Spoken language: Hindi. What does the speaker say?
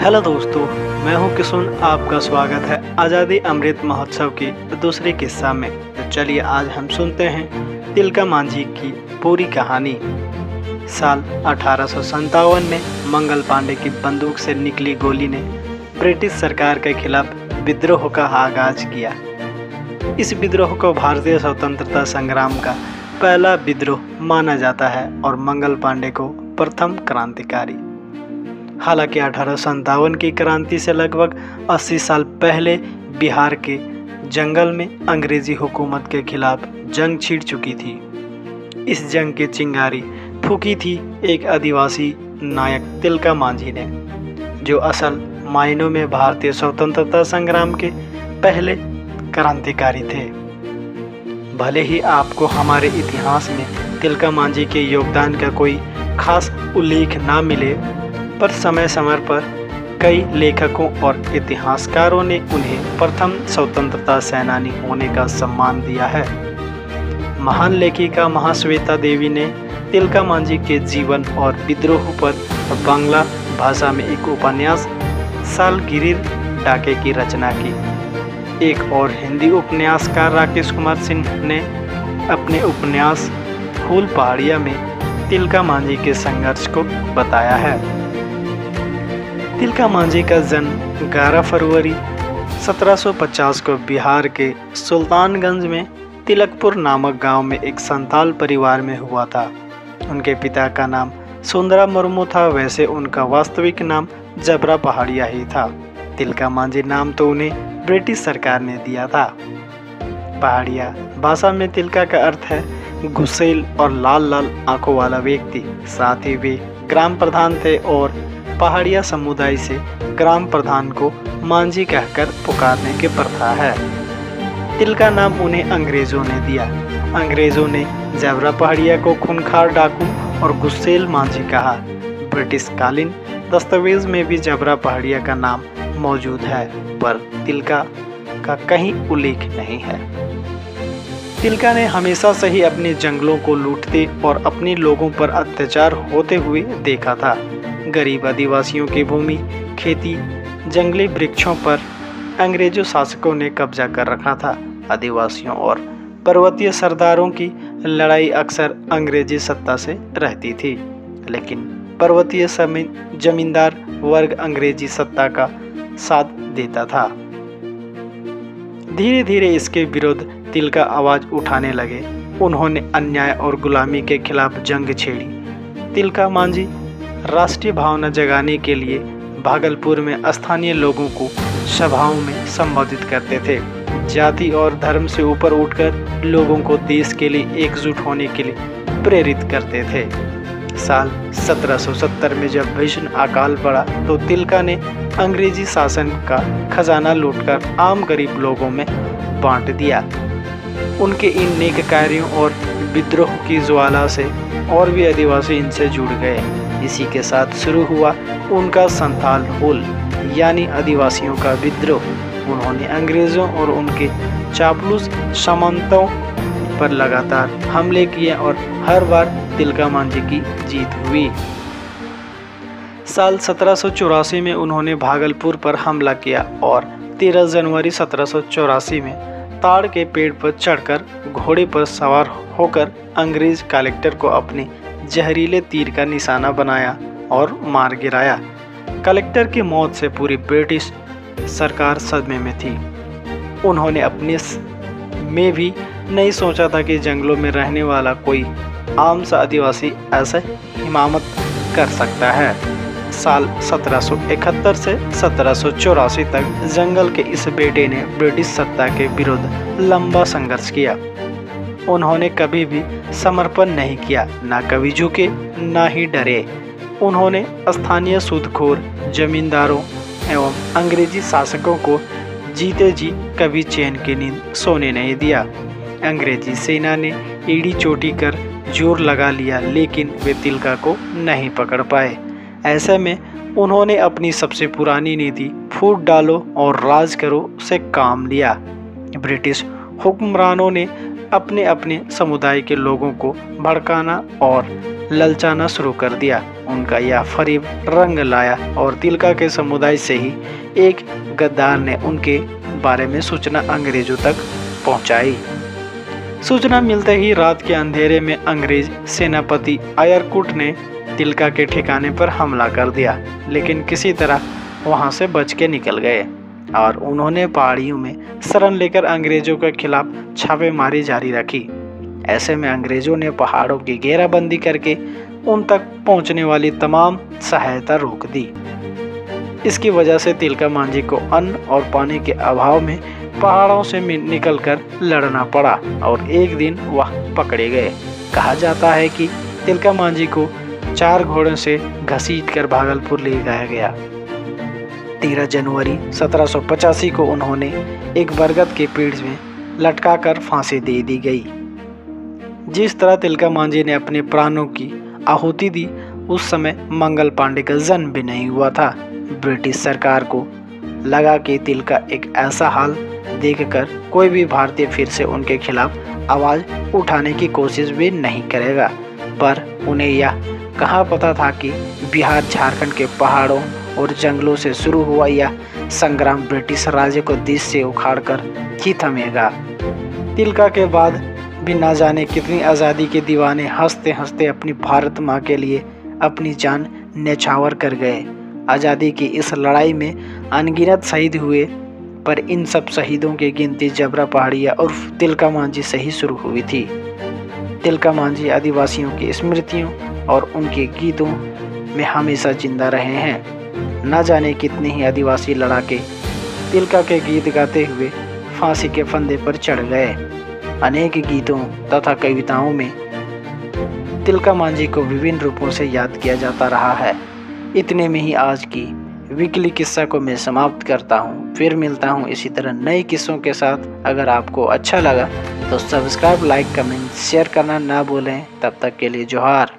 हेलो दोस्तों, मैं हूं किशुन। आपका स्वागत है आज़ादी अमृत महोत्सव की दूसरे किस्सा में। तो चलिए आज हम सुनते हैं तिलका मांझी की पूरी कहानी। साल 1857 में मंगल पांडे की बंदूक से निकली गोली ने ब्रिटिश सरकार के खिलाफ विद्रोह का आगाज किया। इस विद्रोह को भारतीय स्वतंत्रता संग्राम का पहला विद्रोह माना जाता है और मंगल पांडे को प्रथम क्रांतिकारी। हालांकि 1857 की क्रांति से लगभग 80 साल पहले बिहार के जंगल में अंग्रेजी हुकूमत के खिलाफ जंग छिड़ चुकी थी। इस जंग की चिंगारी फूकी थी एक आदिवासी नायक तिलका मांझी ने, जो असल मायनों में भारतीय स्वतंत्रता संग्राम के पहले क्रांतिकारी थे। भले ही आपको हमारे इतिहास में तिलका मांझी के योगदान का कोई खास उल्लेख ना मिले, पर समय समय पर कई लेखकों और इतिहासकारों ने उन्हें प्रथम स्वतंत्रता सेनानी होने का सम्मान दिया है। महान लेखिका महाश्वेता देवी ने तिलका मांझी के जीवन और विद्रोह पर बांग्ला भाषा में एक उपन्यास सालगिरीर डाके की रचना की। एक और हिंदी उपन्यासकार राकेश कुमार सिंह ने अपने उपन्यास फूल पहाड़िया में तिलका मांझी के संघर्ष को बताया है। तिलका मांझी का जन्म 11 फरवरी 1750 को बिहार के सुल्तानगंज में तिलकपुर नामक गांव में एक संताल परिवार में हुआ था। उनके पिता का नाम सुंदरा मुर्मू था, वैसे उनका वास्तविक नाम जबरा पहाड़िया ही था। तिलका मांझी नाम तो उन्हें ब्रिटिश सरकार ने दिया था। पहाड़िया भाषा में तिलका का अर्थ है गुस्सेल और लाल लाल आंखों वाला व्यक्ति। साथ ही वे ग्राम प्रधान थे और पहाड़िया समुदाय से ग्राम प्रधान को मांझी कहकर पुकारने की प्रथा है। तिलका नाम उन्हें अंग्रेजों ने दिया। अंग्रेजों ने जबरा पहाड़िया को खूंखार डाकू और गुस्सेल मांझी कहा। ब्रिटिश कालीन दस्तावेज में भी जबरा पहाड़िया का नाम मौजूद है, पर तिलका का कहीं उल्लेख नहीं है। तिलका ने हमेशा से ही अपने जंगलों को लूटते और अपने लोगों पर अत्याचार होते हुए देखा था। गरीब आदिवासियों की भूमि, खेती, जंगली वृक्षों पर अंग्रेजों शासकों ने कब्जा कर रखा था। आदिवासियों और पर्वतीय सरदारों की लड़ाई अक्सर अंग्रेजी सत्ता से रहती थी, लेकिन पर्वतीय जमींदार वर्ग अंग्रेजी सत्ता का साथ देता था। धीरे धीरे इसके विरुद्ध तिलका आवाज उठाने लगे। उन्होंने अन्याय और गुलामी के खिलाफ जंग छेड़ी। तिलका मांझी राष्ट्रीय भावना जगाने के लिए भागलपुर में स्थानीय लोगों को सभाओं में संबोधित करते थे। जाति और धर्म से ऊपर उठकर लोगों को देश के लिए एकजुट होने के लिए प्रेरित करते थे। साल 1770 में जब भीषण अकाल पड़ा तो तिलका ने अंग्रेजी शासन का खजाना लूटकर आम गरीब लोगों में बांट दिया। उनके इन नेक कार्यों और विद्रोह की ज्वाला से और भी आदिवासी इनसे जुड़ गए। इसी के साथ शुरू हुआ उनका संथाल हुल यानी आदिवासियों का विद्रोह। उन्होंने अंग्रेजों और उनके चापलूस सामंतों पर लगातार हमले किए और हर बार तिलका मांझी की जीत हुई। साल 1784 में उन्होंने भागलपुर पर हमला किया और 13 जनवरी 1784 में ताड़ के पेड़ पर चढ़कर घोड़े पर सवार होकर अंग्रेज कलेक्टर को अपने जहरीले तीर का निशाना बनाया और मार गिराया। कलेक्टर की मौत से पूरी ब्रिटिश सरकार सदमे में थी। उन्होंने अपने में भी नहीं सोचा था कि जंगलों में रहने वाला कोई आम सा आदिवासी ऐसा हिमामत कर सकता है। साल 1771 से 1784 तक जंगल के इस बेटे ने ब्रिटिश सत्ता के विरुद्ध लंबा संघर्ष किया। उन्होंने कभी भी समर्पण नहीं किया, ना कभी झुके, ना ही डरे। उन्होंने स्थानीय सूदखोर जमींदारों एवं अंग्रेजी शासकों को जीते जी कभी चैन की नींद सोने नहीं दिया। अंग्रेजी सेना ने एड़ी चोटी कर जोर लगा लिया, लेकिन वे तिलका को नहीं पकड़ पाए। ऐसे में उन्होंने अपनी सबसे पुरानी नीति फूट डालो और राज करो से काम लिया। ब्रिटिश हुक्मरानों ने अपने अपने समुदाय के लोगों को भड़काना और ललचाना शुरू कर दिया। उनका यह फरेब रंग लाया और तिलका के समुदाय से ही एक गद्दार ने उनके बारे में सूचना अंग्रेजों तक पहुंचाई। सूचना मिलते ही रात के अंधेरे में अंग्रेज सेनापति आयरकुट ने तिलका के ठिकाने पर हमला कर दिया, लेकिन किसी तरह वहां से बच के निकल गए और उन्होंने पहाड़ियों में शरण लेकर अंग्रेजों के खिलाफ छापेमारी जारी रखी। ऐसे में अंग्रेजों ने पहाड़ों की घेराबंदी करके उन तक पहुंचने वाली तमाम सहायता रोक दी। इसकी वजह से तिलका मांझी को अन्न और पानी के अभाव में पहाड़ों से निकलकर लड़ना पड़ा और एक दिन वह पकड़े गए। कहा जाता है कि तिलका मांझी को 4 घोड़ों से घसीटकर भागलपुर ले जाया गया। 13 जनवरी 1785 को उन्होंने एक बरगद के पेड़ में लटकाकर फांसी दे दी गई। जिस तरह तिलका मांझी ने अपने प्राणों की आहुति दी, उस समय मंगल पांडे का जन्म भी नहीं हुआ था। ब्रिटिश सरकार को लगा कि तिलका एक ऐसा हाल देखकर कोई भी भारतीय फिर से उनके खिलाफ आवाज उठाने की कोशिश भी नहीं करेगा, पर उन्हें यह कहाँ पता था कि बिहार झारखंड के पहाड़ों और जंगलों से शुरू हुआ यह संग्राम ब्रिटिश राज्य को देश से उखाड़कर ही थमेगा। तिलका के बाद भी ना जाने कितनी आज़ादी के दीवाने हंसते हंसते अपनी भारत माँ के लिए अपनी जान न्यौछावर कर गए। आज़ादी की इस लड़ाई में अनगिनत शहीद हुए, पर इन सब शहीदों की गिनती जबरा पहाड़िया और तिलका मांझी से ही शुरू हुई थी। तिलका मांझी आदिवासियों की स्मृतियों और उनके गीतों में हमेशा जिंदा रहे हैं। न जाने कितने ही आदिवासी लड़ाके तिलका के गीत गाते हुए फांसी के फंदे पर चढ़ गए। अनेक गीतों तथा कविताओं में तिलका मांझी को विभिन्न रूपों से याद किया जाता रहा है। इतने में ही आज की वीकली किस्सा को मैं समाप्त करता हूँ। फिर मिलता हूँ इसी तरह नए किस्सों के साथ। अगर आपको अच्छा लगा तो सब्सक्राइब, लाइक, कमेंट, शेयर करना ना भूलें। तब तक के लिए जोहार।